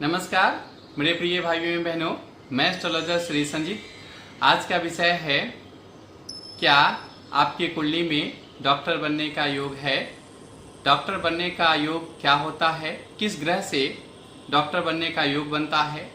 नमस्कार मेरे प्रिय भाइयों एवं बहनों, मैं एस्ट्रोलॉजर श्री संजीत। आज का विषय है, क्या आपकी कुंडली में डॉक्टर बनने का योग है? डॉक्टर बनने का योग क्या होता है? किस ग्रह से डॉक्टर बनने का योग बनता है?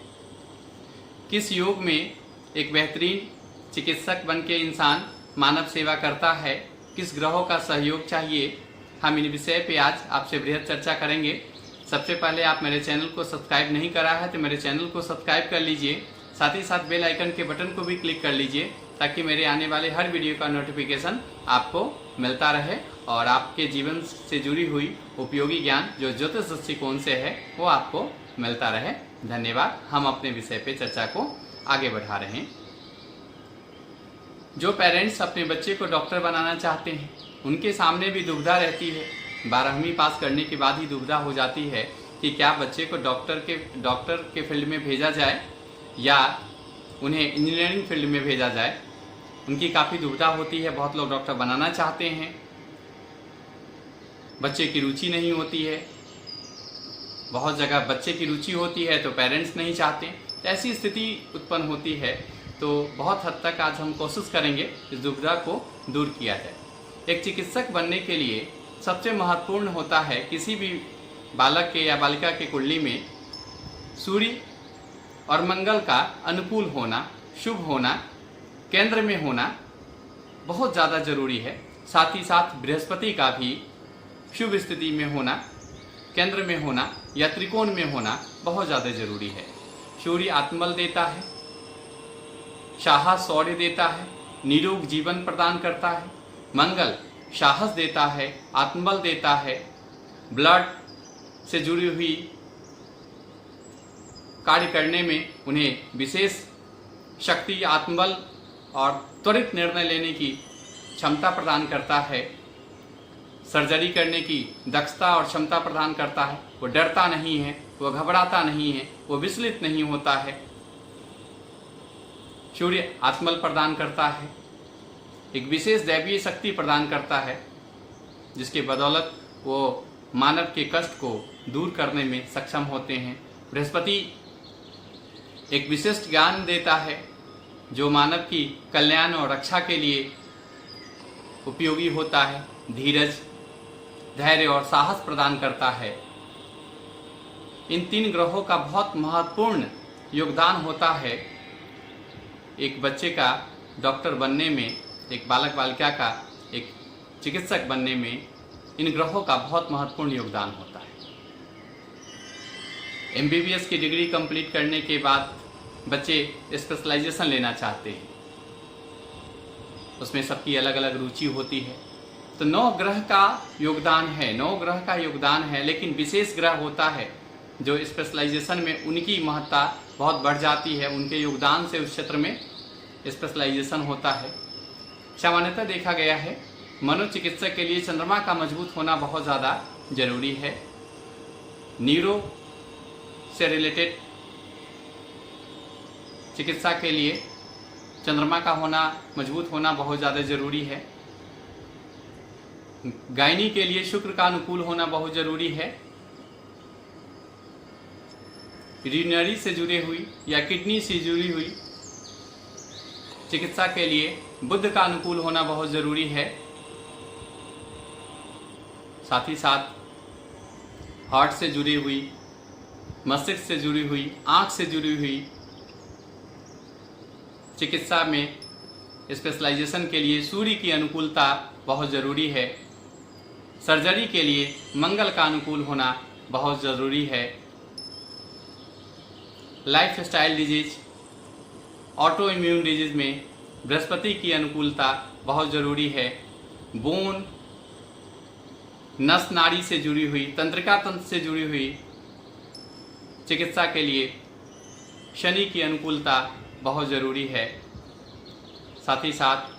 किस योग में एक बेहतरीन चिकित्सक बन के इंसान मानव सेवा करता है? किस ग्रहों का सहयोग चाहिए? हम इन विषय पे आज आपसे बृहद चर्चा करेंगे। सबसे पहले आप मेरे चैनल को सब्सक्राइब नहीं करा है तो मेरे चैनल को सब्सक्राइब कर लीजिए, साथ ही साथ बेल आइकन के बटन को भी क्लिक कर लीजिए ताकि मेरे आने वाले हर वीडियो का नोटिफिकेशन आपको मिलता रहे और आपके जीवन से जुड़ी हुई उपयोगी ज्ञान जो ज्योतिष दृष्टिकोण से है वो आपको मिलता रहे। धन्यवाद। हम अपने विषय पे चर्चा को आगे बढ़ा रहे हैं। जो पेरेंट्स अपने बच्चे को डॉक्टर बनाना चाहते हैं उनके सामने भी दुविधा रहती है। 12वीं पास करने के बाद ही दुविधा हो जाती है कि क्या बच्चे को डॉक्टर के फील्ड में भेजा जाए या उन्हें इंजीनियरिंग फील्ड में भेजा जाए। उनकी काफ़ी दुविधा होती है। बहुत लोग डॉक्टर बनाना चाहते हैं, बच्चे की रुचि नहीं होती है। बहुत जगह बच्चे की रुचि होती है तो पेरेंट्स नहीं चाहते। ऐसी स्थिति उत्पन्न होती है। तो बहुत हद तक आज हम कोशिश करेंगे इस दुविधा को दूर किया जाए। एक चिकित्सक बनने के लिए सबसे महत्वपूर्ण होता है किसी भी बालक के या बालिका के कुंडली में सूर्य और मंगल का अनुकूल होना, शुभ होना, केंद्र में होना बहुत ज़्यादा जरूरी है। साथ ही साथ बृहस्पति का भी शुभ स्थिति में होना, केंद्र में होना या त्रिकोण में होना बहुत ज़्यादा जरूरी है। सूर्य आत्मबल देता है, साहस शौर्य देता है, निरोग जीवन प्रदान करता है। मंगल साहस देता है, आत्मबल देता है, ब्लड से जुड़ी हुई कार्य करने में उन्हें विशेष शक्ति, आत्मबल और त्वरित निर्णय लेने की क्षमता प्रदान करता है। सर्जरी करने की दक्षता और क्षमता प्रदान करता है। वो डरता नहीं है, वो घबराता नहीं है, वो विचलित नहीं होता है। सूर्य आत्मबल प्रदान करता है, एक विशेष दैवीय शक्ति प्रदान करता है जिसके बदौलत वो मानव के कष्ट को दूर करने में सक्षम होते हैं। बृहस्पति एक विशिष्ट ज्ञान देता है जो मानव की कल्याण और रक्षा के लिए उपयोगी होता है। धीरज, धैर्य और साहस प्रदान करता है। इन 3 ग्रहों का बहुत महत्वपूर्ण योगदान होता है एक बच्चे का डॉक्टर बनने में, एक बालक बालिका का एक चिकित्सक बनने में। इन ग्रहों का बहुत महत्वपूर्ण योगदान होता है। MBBS की डिग्री कंप्लीट करने के बाद बच्चे स्पेशलाइजेशन लेना चाहते हैं। उसमें सबकी अलग अलग रुचि होती है। तो 9 ग्रह का योगदान है, 9 ग्रह का योगदान है, लेकिन विशेष ग्रह होता है जो स्पेशलाइजेशन में उनकी महत्ता बहुत बढ़ जाती है। उनके योगदान से उस क्षेत्र में स्पेशलाइजेशन होता है। सामान्यतः देखा गया है मनोचिकित्सक के लिए चंद्रमा का मजबूत होना बहुत ज़्यादा जरूरी है। न्यूरो से रिलेटेड चिकित्सा के लिए चंद्रमा का होना, मजबूत होना बहुत ज़्यादा जरूरी है। गायनी के लिए शुक्र का अनुकूल होना बहुत जरूरी है। यूरिनरी से जुड़ी हुई या किडनी से जुड़ी हुई चिकित्सा के लिए बुध का अनुकूल होना बहुत जरूरी है। साथ ही साथ हार्ट से जुड़ी हुई, मस्तिष्क से जुड़ी हुई, आँख से जुड़ी हुई चिकित्सा में स्पेशलाइजेशन के लिए सूर्य की अनुकूलता बहुत ज़रूरी है। सर्जरी के लिए मंगल का अनुकूल होना बहुत ज़रूरी है। Life style disease, auto immune disease में बृहस्पति की अनुकूलता बहुत ज़रूरी है। बोन, नस नाड़ी से जुड़ी हुई, तंत्रिका तंत्र से जुड़ी हुई चिकित्सा के लिए शनि की अनुकूलता बहुत ज़रूरी है। साथ ही साथ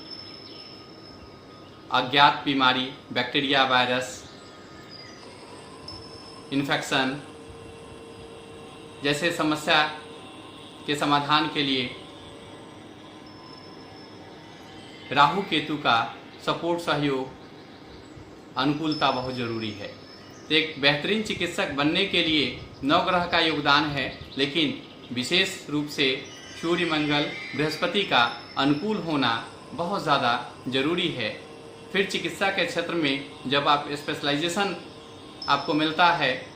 अज्ञात बीमारी, बैक्टीरिया, वायरस, इन्फेक्शन जैसे समस्या के समाधान के लिए राहु केतु का सपोर्ट, सहयोग, अनुकूलता बहुत ज़रूरी है। तो एक बेहतरीन चिकित्सक बनने के लिए नवग्रह का योगदान है, लेकिन विशेष रूप से सूर्य, मंगल, बृहस्पति का अनुकूल होना बहुत ज़्यादा जरूरी है। फिर चिकित्सा के क्षेत्र में जब आप स्पेशलाइजेशन आपको मिलता है,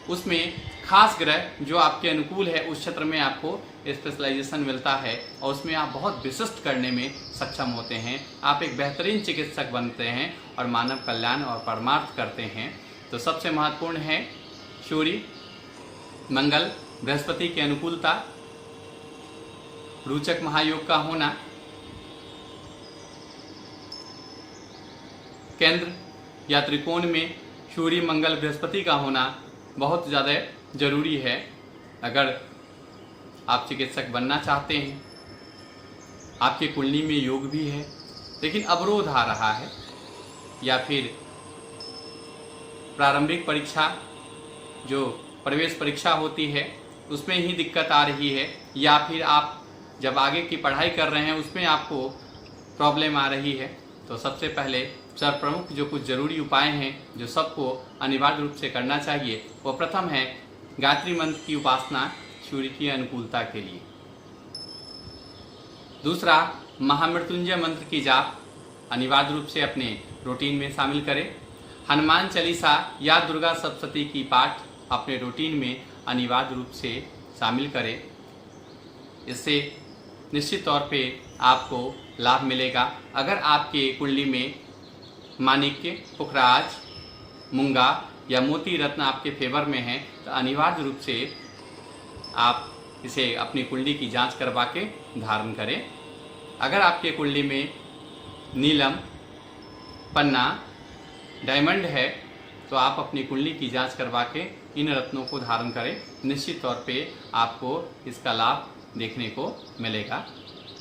उसमें खास ग्रह जो आपके अनुकूल है उस क्षेत्र में आपको स्पेशलाइजेशन मिलता है और उसमें आप बहुत विशिष्ट करने में सक्षम होते हैं। आप एक बेहतरीन चिकित्सक बनते हैं और मानव कल्याण और परमार्थ करते हैं। तो सबसे महत्वपूर्ण है सूर्य, मंगल, बृहस्पति की अनुकूलता, रोचक महायोग का होना, केंद्र या त्रिकोण में सूर्य, मंगल, बृहस्पति का होना बहुत ज़्यादा जरूरी है। अगर आप चिकित्सक बनना चाहते हैं, आपके कुंडली में योग भी है लेकिन अवरोध आ रहा है, या फिर प्रारंभिक परीक्षा जो प्रवेश परीक्षा होती है उसमें ही दिक्कत आ रही है, या फिर आप जब आगे की पढ़ाई कर रहे हैं उसमें आपको प्रॉब्लम आ रही है, तो सबसे पहले सर्वप्रमुख जो कुछ जरूरी उपाय हैं जो सबको अनिवार्य रूप से करना चाहिए, वो प्रथम है गायत्री मंत्र की उपासना सूर्य की अनुकूलता के लिए। दूसरा, महामृत्युंजय मंत्र की जाप अनिवार्य रूप से अपने रूटीन में शामिल करें। हनुमान चालीसा या दुर्गा सप्तशती की पाठ अपने रूटीन में अनिवार्य रूप से शामिल करें। इससे निश्चित तौर पे आपको लाभ मिलेगा। अगर आपके कुंडली में माणिक्य, पुखराज, मूंगा या मोती रत्न आपके फेवर में हैं तो अनिवार्य रूप से आप इसे अपनी कुंडली की जांच करवा के धारण करें। अगर आपके कुंडली में नीलम, पन्ना, डायमंड है तो आप अपनी कुंडली की जांच करवा के इन रत्नों को धारण करें। निश्चित तौर पे आपको इसका लाभ देखने को मिलेगा।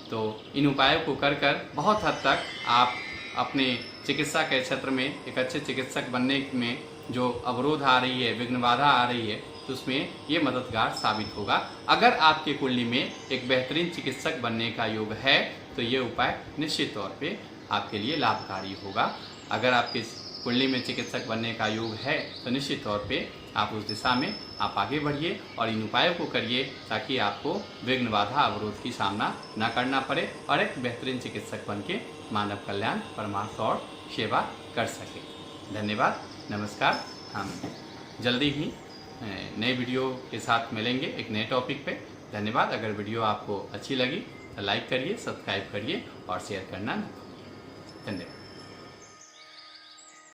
तो इन उपायों को कर बहुत हद तक आप अपने चिकित्सा के क्षेत्र में एक अच्छे चिकित्सक बनने में जो अवरोध आ रही है, विघ्न बाधा आ रही है, तो उसमें ये मददगार साबित होगा। अगर आपके कुंडली में एक बेहतरीन चिकित्सक बनने का योग है तो ये उपाय निश्चित तौर पे आपके लिए लाभकारी होगा। अगर आपकी कुंडली में चिकित्सक बनने का योग है तो निश्चित तौर पे आप उस दिशा में आप आगे बढ़िए और इन उपायों को करिए ताकि आपको विघ्न बाधा अवरोध की सामना न करना पड़े और एक बेहतरीन चिकित्सक बन के मानव कल्याण, परमार्थ और सेवा कर सके। धन्यवाद, नमस्कार। हम जल्दी ही नए वीडियो के साथ मिलेंगे एक नए टॉपिक पे। धन्यवाद। अगर वीडियो आपको अच्छी लगी तो लाइक करिए, सब्सक्राइब करिए और शेयर करना न भूलिए। धन्यवाद।